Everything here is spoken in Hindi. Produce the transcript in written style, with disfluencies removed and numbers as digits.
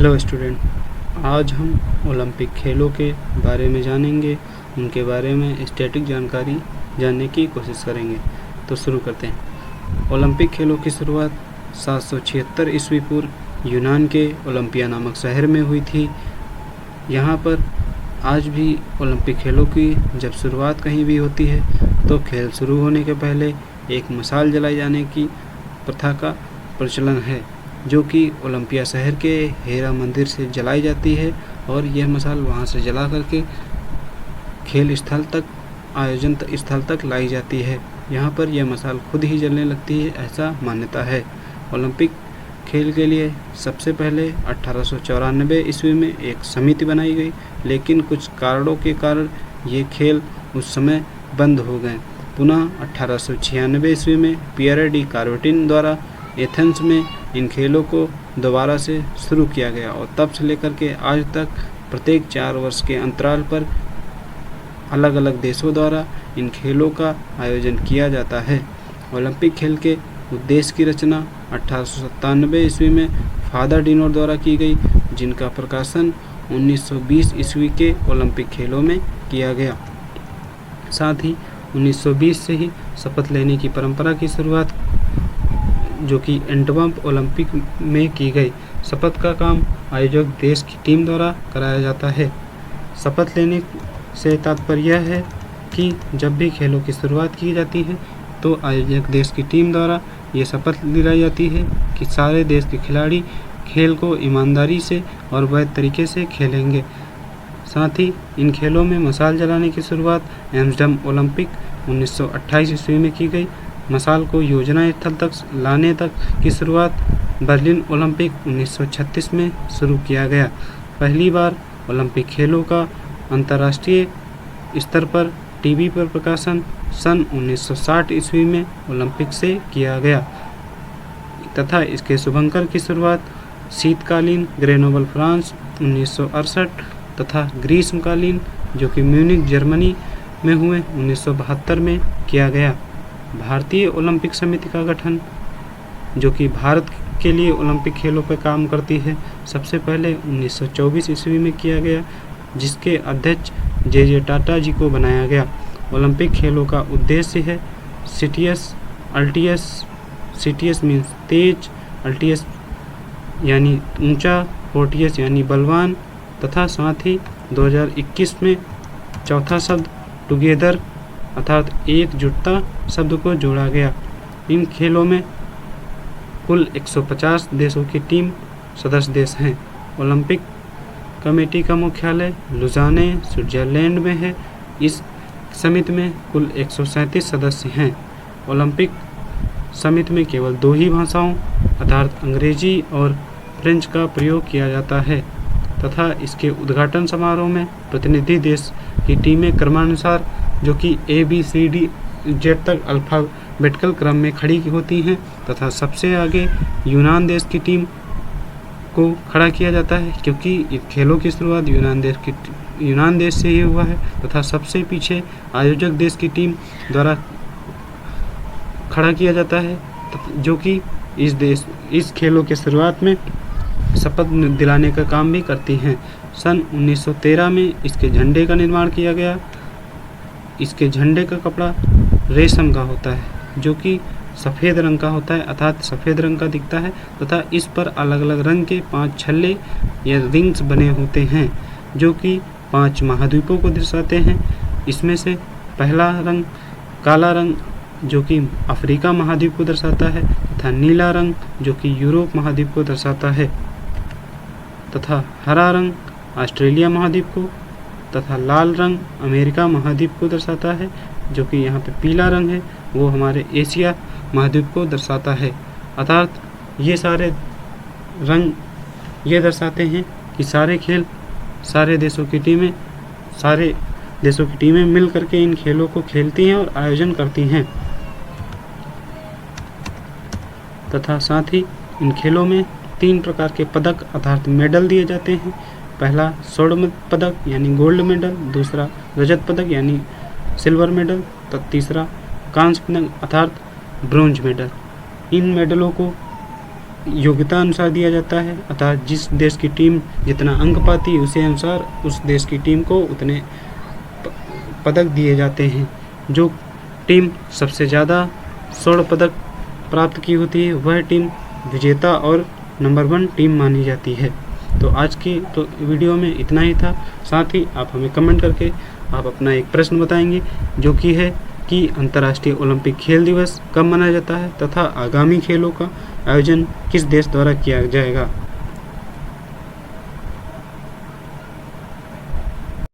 हेलो स्टूडेंट, आज हम ओलंपिक खेलों के बारे में जानेंगे। उनके बारे में स्टैटिक जानकारी जानने की कोशिश करेंगे। तो शुरू करते हैं। ओलंपिक खेलों की शुरुआत 776 ईस्वी पूर्व यूनान के ओलंपिया नामक शहर में हुई थी। यहाँ पर आज भी ओलंपिक खेलों की जब शुरुआत कहीं भी होती है तो खेल शुरू होने के पहले एक मशाल जलाई जाने की प्रथा का प्रचलन है, जो कि ओलंपिया शहर के हेरा मंदिर से जलाई जाती है और यह मशाल वहां से जला करके खेल स्थल तक, आयोजन स्थल तक लाई जाती है। यहाँ पर यह मशाल खुद ही जलने लगती है, ऐसा मान्यता है। ओलंपिक खेल के लिए सबसे पहले 1894 ईस्वी में एक समिति बनाई गई, लेकिन कुछ कारणों के कारण ये खेल उस समय बंद हो गए। पुनः 1896 ईस्वी में पियर डी कार्बेटिन द्वारा एथेंस में इन खेलों को दोबारा से शुरू किया गया और तब से लेकर के आज तक प्रत्येक 4 वर्ष के अंतराल पर अलग अलग देशों द्वारा इन खेलों का आयोजन किया जाता है। ओलंपिक खेल के उद्देश्य की रचना 1897 ईस्वी में फादर डिनोर द्वारा की गई, जिनका प्रकाशन 1920 ईस्वी के ओलंपिक खेलों में किया गया। साथ ही 1920 से ही शपथ लेने की परंपरा की शुरुआत, जो कि एंटवर्प ओलंपिक में की गई। शपथ का काम आयोजक देश की टीम द्वारा कराया जाता है। शपथ लेने से तात्पर्य यह है कि जब भी खेलों की शुरुआत की जाती है तो आयोजक देश की टीम द्वारा ये शपथ दिलाई जाती है कि सारे देश के खिलाड़ी खेल को ईमानदारी से और वैध तरीके से खेलेंगे। साथ ही इन खेलों में मशाल जलाने की शुरुआत एम्स्टर्डम ओलंपिक 1928 ईस्वी में की गई। मशाल को योजना स्थल तक लाने तक की शुरुआत बर्लिन ओलंपिक 1936 में शुरू किया गया। पहली बार ओलंपिक खेलों का अंतर्राष्ट्रीय स्तर पर टीवी पर प्रकाशन सन 1960 ईस्वी में ओलंपिक से किया गया तथा इसके शुभंकर की शुरुआत शीतकालीन ग्रेनोबल फ्रांस 1968 तथा ग्रीष्मकालीन, जो कि म्यूनिख जर्मनी में हुए 1972 में किया गया। भारतीय ओलंपिक समिति का गठन, जो कि भारत के लिए ओलंपिक खेलों पर काम करती है, सबसे पहले 1924 ईस्वी में किया गया, जिसके अध्यक्ष जे टाटा जी को बनाया गया। ओलंपिक खेलों का उद्देश्य है सिटियस अल्टियस, सिटियस मीन्स तेज, अल्टियस यानी ऊंचा, फोर्टियस यानी बलवान, तथा साथ ही 2021 में चौथा शब्द टुगेदर अर्थात एकजुटता शब्द को जोड़ा गया। इन खेलों में कुल 150 देशों की टीम सदस्य देश हैं। ओलंपिक कमेटी का मुख्यालय लुज़ाने, स्विट्जरलैंड में है। इस समिति में कुल 137 सदस्य हैं। ओलंपिक समिति में केवल 2 ही भाषाओं अर्थात अंग्रेजी और फ्रेंच का प्रयोग किया जाता है तथा इसके उद्घाटन समारोह में प्रतिनिधि देश की टीमें क्रमानुसार, जो कि ABCD Z तक अल्फाबेटिकल क्रम में खड़ी होती हैं तथा सबसे आगे यूनान देश की टीम को खड़ा किया जाता है, क्योंकि खेलों की शुरुआत यूनान देश से ही हुआ है तथा सबसे पीछे आयोजक देश की टीम द्वारा खड़ा किया जाता है, जो कि इस खेलों के शुरुआत में शपथ दिलाने का काम भी करती हैं। सन 1913 में इसके झंडे का निर्माण किया गया। इसके झंडे का कपड़ा रेशम का होता है, जो कि सफ़ेद रंग का होता है अर्थात सफ़ेद रंग का दिखता है तथा इस पर अलग अलग रंग के 5 छल्ले या रिंग्स बने होते हैं, जो कि 5 महाद्वीपों को दर्शाते हैं। इसमें से पहला रंग काला रंग, जो कि अफ्रीका महाद्वीप को दर्शाता है, तथा नीला रंग, जो कि यूरोप महाद्वीप को दर्शाता है, तथा हरा रंग ऑस्ट्रेलिया महाद्वीप को, तथा लाल रंग अमेरिका महाद्वीप को दर्शाता है, जो कि यहाँ पे पीला रंग है वो हमारे एशिया महाद्वीप को दर्शाता है। अर्थात ये सारे रंग ये दर्शाते हैं कि सारे देशों की टीमें मिल करके इन खेलों को खेलती हैं और आयोजन करती हैं तथा साथ ही इन खेलों में 3 प्रकार के पदक अर्थात मेडल दिए जाते हैं। पहला स्वर्ण पदक यानी गोल्ड मेडल, दूसरा रजत पदक यानी सिल्वर मेडल, तो तीसरा कांस्य पदक अर्थात ब्रोंज मेडल। इन मेडलों को योग्यता अनुसार दिया जाता है, अतः जिस देश की टीम जितना अंक पाती है उसी अनुसार उस देश की टीम को उतने पदक दिए जाते हैं। जो टीम सबसे ज़्यादा स्वर्ण पदक प्राप्त की होती है वह टीम विजेता और नंबर 1 टीम मानी जाती है। तो आज की तो वीडियो में इतना ही था। साथ ही आप हमें कमेंट करके आप अपना एक प्रश्न बताएंगे, जो कि है कि अंतर्राष्ट्रीय ओलंपिक खेल दिवस कब मनाया जाता है तथा आगामी खेलों का आयोजन किस देश द्वारा किया जाएगा।